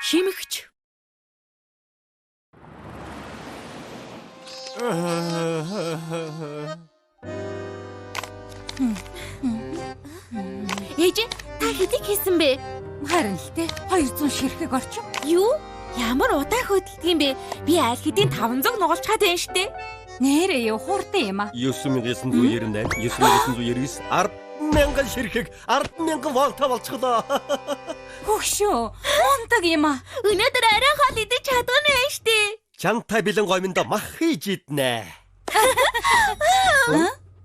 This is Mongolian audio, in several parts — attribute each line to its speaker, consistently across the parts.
Speaker 1: Шимэгч. Ээж та хэдийг хийсэн бэ?
Speaker 2: Харин л те 200 ширхэг орчим.
Speaker 1: Юу? Ямар удаа хөдөлдөг юм бэ? Би аль хэдийн 500 нугалж чад байна штэ.
Speaker 2: Нэрээ юу хурдан юм а.
Speaker 3: 9998, 9999, 10,000 ширхэг, 10,000 волта болчихлоо.
Speaker 2: Хөөшөө. Ундаг юм а.
Speaker 1: Өнөөдөр арай хол идэж чадгана байна штэ.
Speaker 3: Чантай бэлэн гоминда мах хийж иднэ.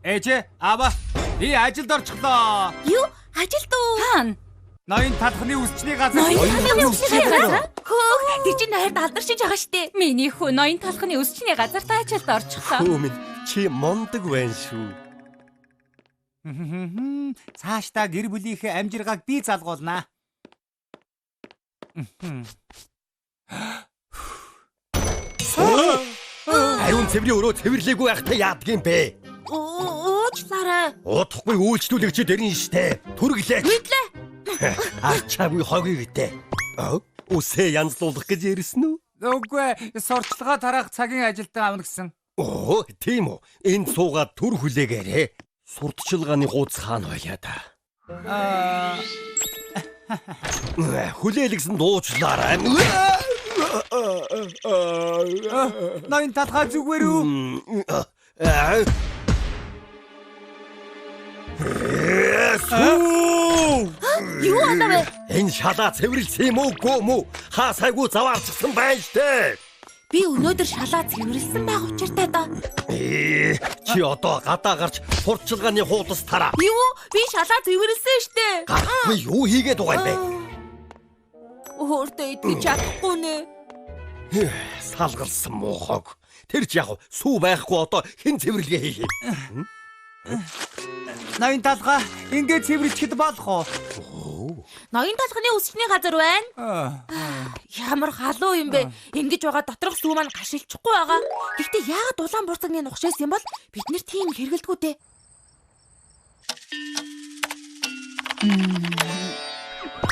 Speaker 4: Ээжээ, аава, би ажилд орчихлоо.
Speaker 1: Юу? Ажилд уу?
Speaker 2: Хаана?
Speaker 4: Ноён талхны үсчний газар.
Speaker 1: Хөөх, тэр чинь нойрд алдаршиж байгаа штэ.
Speaker 2: Миний хүү ноён талхны өсчний газарт ажилд орчихлоо.
Speaker 3: Хөө минь чи мондөг байна шүү.
Speaker 4: Цаашдаа гэр бүлийнхээ амжиргааг би залгуулнаа.
Speaker 3: Аюун цэврийн өрөө цэвэрлээгүй байхдаа яадаг юм бэ?
Speaker 1: Уучлаарай.
Speaker 3: Удахгүй үйлчлүүлэгч дэрэн штэ. Түрглээ.
Speaker 1: Мэдлээ.
Speaker 3: Арчаагүй хогийг гэдэг. Үсээ янзлуулах гэж ярьсан уу?
Speaker 4: Үгүй, сурталгаа тараах цагийн ажилтан авна гэсэн.
Speaker 3: Оо, тийм үү. Энд суугаад түр хүлээгээрээ. Сурталчилгааны хууц хаана байлаа да. Хүлээлгсэн дуучлаарай.
Speaker 4: Ноён талхаа зүгээр үү?
Speaker 1: Юу андаа вэ?
Speaker 3: Энэ шалаа цэвэрлсэн юм уу гоо мүү? Хаа сайгүй заваарчсан байна штэ.
Speaker 1: Би өнөөдөр шалаа цэвэрлсэн байх учиртай да.
Speaker 3: Чи одоо гадаа гарч сурталчилгааны хуудас тараа.
Speaker 1: Юу? Би шалаа цэвэрлсэн штэ.
Speaker 3: Би юу хийгээд байгаа юм бэ?
Speaker 1: Өөртөө идэж чадахгүй нэ.
Speaker 3: Салгалсан муухаг. Тэр ч яг сүү байхгүй одоо хэн цэвэрлэгээ хийх юм?
Speaker 4: Ноён талхаа ингээд цэвэрлэхэд болох уу?
Speaker 1: Ноён талхны үсчний газар байна. Ямар халуун юм бэ? Ингэж байгаа доторх сүү маань гашилчихгүй байгаа. Гэхдээ яагаад дулаан бурцагны нухшээс юм бол бид нэр тийм хэрэгэлдэггүй дээ.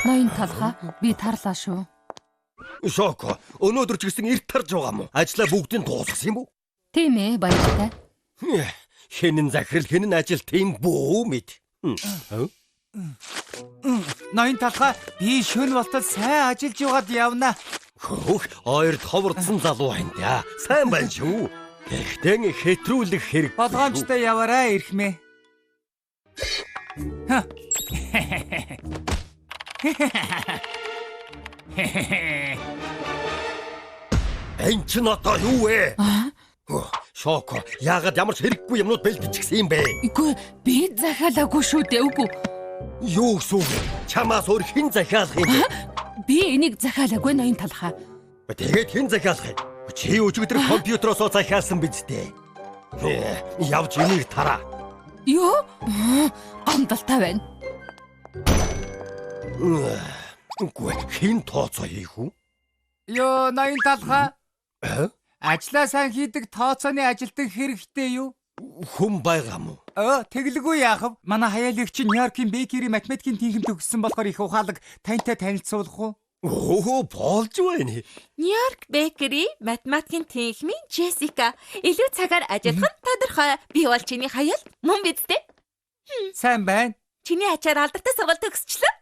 Speaker 2: Ноён талхаа би тарлаа шүү.
Speaker 3: Шоко, өнөөдөр ч гэсэн эрт тарж байгаа мó? Ажлаа бүгдийг дуусгасан юм уу?
Speaker 2: Тийм ээ, баяртай.
Speaker 3: Хэнэн захирал хэнэн ажил тийм бүү мэд.
Speaker 4: Ноён талхаа би шөнө болтол сайн ажиллаж яваад явна.
Speaker 3: Хөөх, ойрд ховордсон залуу байна да. Сайн байна шүү. Гэхдээ хэтрүүлэх хэрэг.
Speaker 4: Болгоомжтой яваарай ирхмээ.
Speaker 3: Энд ч одоо юу вэ? Шоко, яагаад ямар ч хэрэггүй юмнууд бэлтчихсэн юм бэ?
Speaker 2: Үгүй, би захиалаагүй шүү дээ, үгүй.
Speaker 3: Юу гэсэн үг? Чамаас өөр хэн захиалах юм бэ?
Speaker 2: Би энийг захиалаагүй ноён талхаа.
Speaker 3: Тэгээд хэн захиалах юм? Чи өчигдөр компьютероос захиалсан биз дээ. Явж энийг тараа.
Speaker 2: Юу? Гомдолтой байна.
Speaker 3: Үгүй, хэн тооцоо хийх үү?
Speaker 4: Ёо, ноён талхаа. Ажлаа сайн хийдэг тооцооны ажилтан хэрэгтэй юу?
Speaker 3: Хүн байгаа мó?
Speaker 4: Тэглгүй яах вэ? Манай хаяалагч Нью-Йоркийн Бэкери математикийн тэнхим төгссөн болохоор их ухаалаг таньтай танилцуулах уу?
Speaker 3: Оо, болж байна.
Speaker 1: Нью-Йорк Бэкери математикийн тэнхимийн Джессика. Илүү цагаар ажиллах нь тодорхой. Би бол чиний хаяал мөн биз дээ.
Speaker 4: Сайн байна.
Speaker 1: Чиний ачаар алдартай сургалт төгсчлөө.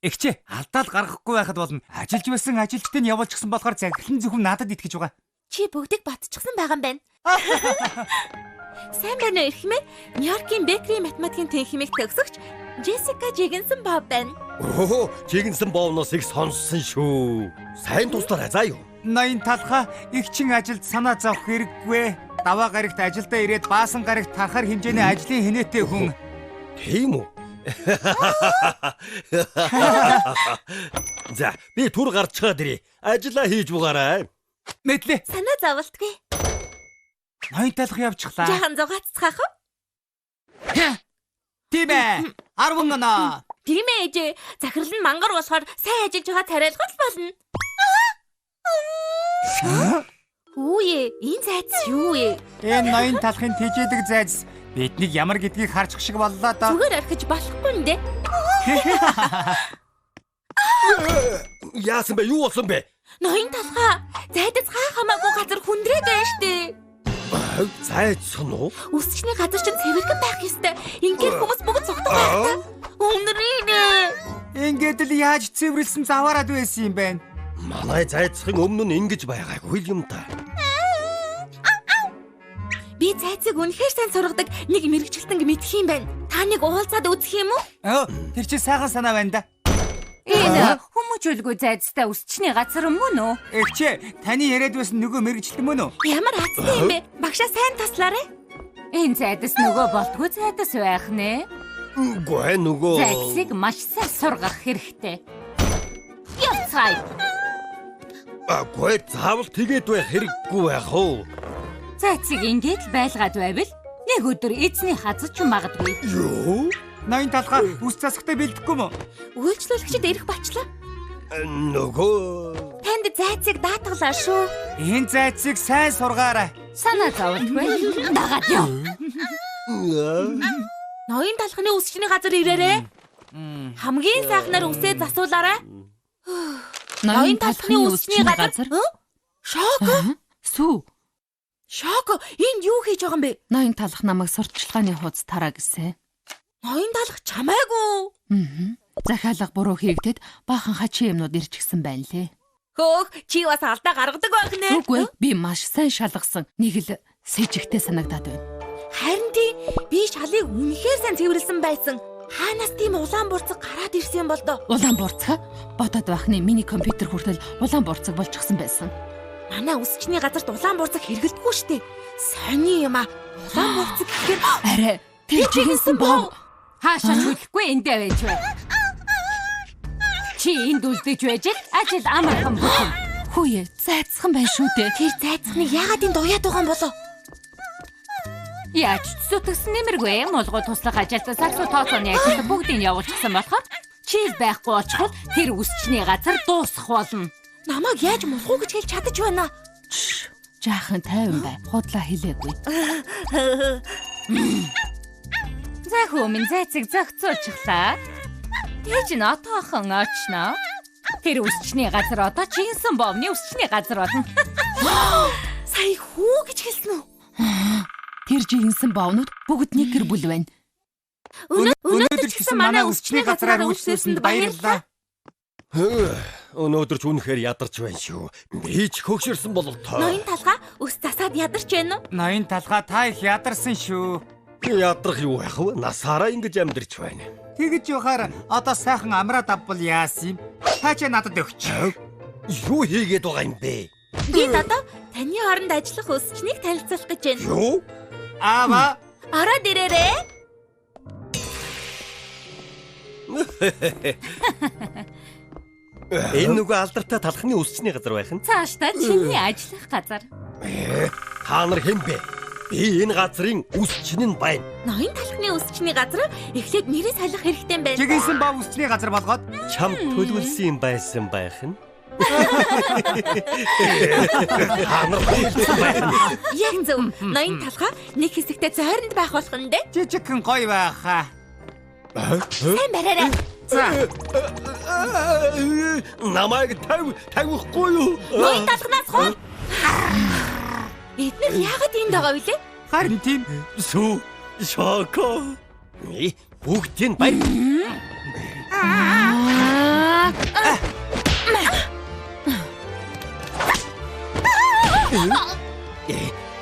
Speaker 4: Эгчээ, алдаал гаргахгүй байхад болно. Ажиллаж байсан ажилчдыг нь явуулчихсан болохоор захирлан зөвхөн надад итгэж байгаа.
Speaker 1: Чи бүгдийг батчихсан байгаа юм байна. Сайн байна уу ирхмээ? Нью-Йоркийн Бэкери математикийн тэнхимийг төгсөгч Джессика Жигэнсэн Боб байна.
Speaker 3: Оо, Жигэнсэн Бовноос их сонссон шүү. Сайн туслаарай заа юу.
Speaker 4: Ноён талхаа игчин ажилд санаа зовох хэрэггүй. Даваа гарагт ажилдаа ирээд баасан гарагт тархаар хэмжээний ажлын хинээтэй хүн.
Speaker 3: Тийм үү? За, би түр гарч чаад ирээ. Ажлаа хийж бугаарай.
Speaker 4: Мэдлээ.
Speaker 1: Санаа зовлтгүй.
Speaker 4: Ноён талхаа явчихлаа.
Speaker 1: Жаахан зугааццгаах уу?
Speaker 4: Тийм ээ. 10 оноо.
Speaker 1: Тийм ээ. Захирал нь мангар болохоор сайн ажиллаж байгаа тариалгал болно. Үе, энэ зайц юу вэ?
Speaker 4: Энэ ноён талхын тэжээдэг зайц биднийг ямар гэдгийг харчих шиг боллоо доо.
Speaker 1: Зүгээр архиж болохгүй нэ.
Speaker 3: Яасан бэ? Юу болсон бэ?
Speaker 1: Ноён талхаа зайдас хаа хамаагүй газар хүндрээд байна штэ.
Speaker 3: Зайцсан уу?
Speaker 1: Үсчний газар чинь цэвэрхэн байх ёстой. Ингээд хүмүүс бүгд цогтгоо байх та. Үнэрийнэ.
Speaker 4: Ингээд л яаж цэвэрлсэн заваарад байсан юм бэ?
Speaker 3: Манай зайцхын өмнө нь ингэж байгаагүй юм та.
Speaker 1: Би зайцыг үнэхээр сайн сургадаг нэг мэрэгчлэн мэдэх юм байна. Та нэг уулзаад үзэх юм уу?
Speaker 4: Тэр чинь сайхан санаа байна да.
Speaker 2: Энэ хүмүүжүүлгүй зайцтай үсчний газар мөн үү?
Speaker 4: Эгчээ, таны яриад байсан нөгөө мэрэгчлэн мөн үү?
Speaker 1: Ямар азтай юм бэ? Багшаа сайн таслаарай.
Speaker 2: Энэ зайдас нөгөө болтгүй зайдас байх нэ.
Speaker 3: Үгүй нөгөө.
Speaker 2: Зайцыг маш сайн сургах хэрэгтэй. Яцай.
Speaker 3: Үгүй заавал тэгээд байх хэрэггүй байх уу?
Speaker 2: Зайцыг ингээд л байлгаад байвал нэг өдөр эзний хазаж магадгүй.
Speaker 3: Юу?
Speaker 4: Ноён талхаа үс засахтай бэлдэхгүй мө?
Speaker 1: Үйлчлүүлэгчд ирэх болчлоо.
Speaker 3: Нөгөө.
Speaker 1: Танд зайцыг даатгалаа шүү.
Speaker 4: Энэ зайцыг сайн сургаарай.
Speaker 2: Санаа зовдгүй. Дагаад ёо.
Speaker 1: Ноён талхны үсчний газар ирээрээ. Хамгийн сайхнаар үсээ засуулаарай.
Speaker 2: Ноён талхны үсчний газар.
Speaker 1: Шок.
Speaker 2: Сүү.
Speaker 1: Шок. Энд юу хийж байгаа юм бэ?
Speaker 2: Ноён талх намайг сурталчилгааны хуудас тараа гэсэн.
Speaker 1: Ноён талх чамаагүй.
Speaker 2: Захиалга буруу хийгдэд баахан хачи юмнууд ирчихсэн байна лээ.
Speaker 1: Хөөх, чи бас алдаа гаргадаг байх нэ.
Speaker 2: Үгүй, би маш сайн шалгасан. Нэг л сэжигтэй санагдаад байна.
Speaker 1: Харин тий, би шалыг үнэхээр сайн цэвэрлсэн байсан. Хаанаас тийм улаан бурцаг гараад ирсэн бол доо.
Speaker 2: Улаан бурцаг бодоод байхны миний компьютер хүртэл улаан бурцаг болчихсон байсан.
Speaker 1: Манай үсчний газарт улаан бурцаг хэрэглэдэггүй штэ. Сони юм а. Улаан бурцаг гэхээр
Speaker 2: Арай, тэр жигэнсэн боо. Хаашаа хүлэхгүй эндээ байж бай. Чи энд үлдэж байж л ажил амархан болно. Хүүе, зайцхан байна шүү дээ.
Speaker 1: тэр зайцхныг яагаад энд уяад байгаа юм болоо?
Speaker 2: Яаж ч зүтгэсэн нэмэргүй молгоо туслах ажилтан саксо тооцооны ажилд бүгдийг явуулчихсан болохоор чи байхгүй очиход тэр үсчний газар дуусах болно.
Speaker 1: Намайг яаж мулхуу гэж хэлж чадаж байна?
Speaker 2: Жаахан тайван бай. Худлаа хэлээгүй. За хүмүүс зайцыг зохицуулчихлаа. Тэгж н отоохон очно. Тэр үсчний газар одоо чинсэн бовны үсчний газар болно.
Speaker 1: Сая хүү гэж хэлсэн үү?
Speaker 2: Тэр жигэнсэн бовнууд бүгд нэг гэр бүл байна.
Speaker 1: Өнөөдөр ч гэсэн манай үсчний газраар үйлчлүүлсэнд баярлалаа.
Speaker 3: Өнөөдөр ч үнэхээр ядарч байна шүү. Би ч хөгшөрсөн болов тоо.
Speaker 1: Ноён талхаа өс засаад ядарч байна уу?
Speaker 4: Ноён талхаа та их ядарсан шүү.
Speaker 3: Ядрах юу байх вэ? Насаараа ингэж амьдарч байна.
Speaker 4: Тэгэж явахаар одоо сайхан амраад авбал яасан юм? Та ч надад өгч.
Speaker 3: Юу хийгээд байгаа юм бэ?
Speaker 1: Би одоо таны хооронд ажиллах үсчнийг танилцуулах гэж байна.
Speaker 3: Юу?
Speaker 4: Аава,
Speaker 1: Ороод ирээрээ.
Speaker 3: Энэ нөгөө алдартай талхны үсчний газар байх нь.
Speaker 2: Цаашдаа чиний ажиллах газар.
Speaker 3: Та нар хэн бэ? Би энэ газрын үсчин нь байна.
Speaker 1: Ноён талхны үсчний газар эхлээд нэрээ салих хэрэгтэй юм байна.
Speaker 4: жигэнсэн бав үсчний газар болгоод
Speaker 3: Чам төлөвлөсөн юм байсан байх нь. Та нар хэлсэн байна.
Speaker 1: Яг зөв. Ноён талхаа нэг хэсэгтээ зойронд байх болох нь дээ.
Speaker 4: жижигхэн гоё байхаа.
Speaker 1: Сайн бараарай.
Speaker 4: За,
Speaker 3: Намайг тавихгүй юу?
Speaker 1: Ноён талхнаас хол. Эдгээр яагаад энд байгаа вэ?
Speaker 4: харин тийм.
Speaker 3: Сүү, шоко. Бүгдийн баяр.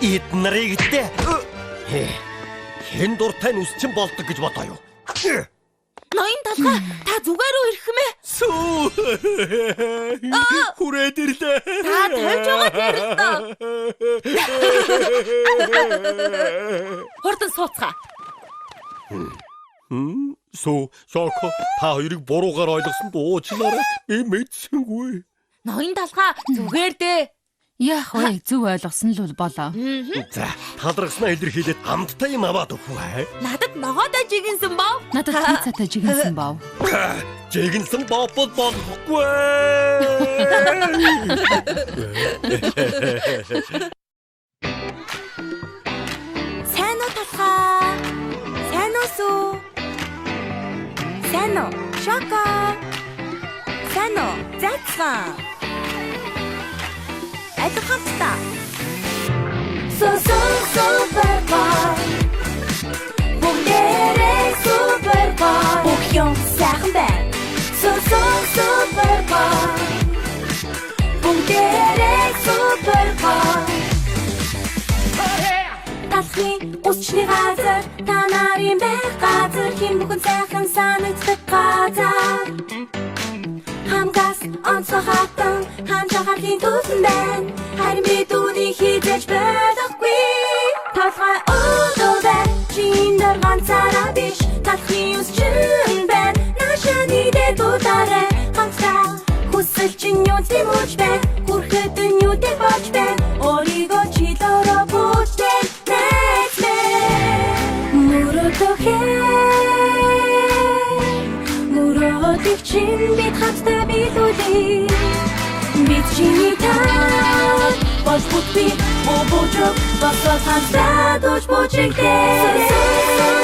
Speaker 3: Эднэрийг дээ. Хэн дуртай нь үсчин болдог гэж бодоо юу?
Speaker 1: Ноён талхаа та зүгээр үү ирэх юм ээ?
Speaker 3: Сүү. Хүрээд ирлээ.
Speaker 1: Та тавьж байгаа тэрнэ. Хурдан сууцгаа.
Speaker 3: Сүү, шоко. Та хоёрыг буруугаар ойлгосон уучлаарай. Би мэдсэнгүй.
Speaker 1: Ноён талхаа зүгээр дээ.
Speaker 2: Яах вэ? Зөв ойлгосон л болоо.
Speaker 3: За, талархснаа илэрхийлээд амттай юм аваад өгвэ.
Speaker 1: Надад ногоодоо жигэнсэн бав.
Speaker 2: Надад пиццатай жигэнсэн бав.
Speaker 3: Жигэнсэн бовбол болохгүй.
Speaker 1: Сайн уу талхаа? Сайн уу сүү? Сайн уу? Шоко. Сайн уу? Зайцхан. Айдаг хамтдаа.
Speaker 5: Супербой. Бүгдээрээ супербой. Бүх юм сайхан байна. Супербой. Бүгдээрээ супербой. Талхны усчны газар та нарын байх газар хин бүхэн сайхан санагддаг газар. Хамгаас онцгой хатан ханжахарлын төлн байна. Харин бид үүнийг хийж болохгүй. Талхай өдөө чиндэр ганцаараа биш. Талхны усчин байна. Нашаны дэдутарэ хамтдаа хүсэл чинь юу тэмүүлж байна. Хүрэхэд нь юу дэ болж байна. Оригоо чилороо бүтээн Мөрөөдөх чинь бид хамтдаа билүүлээ. Бид чиний таа болж бүтээ. Божиг босоод хамтдаа дууж божигдээ.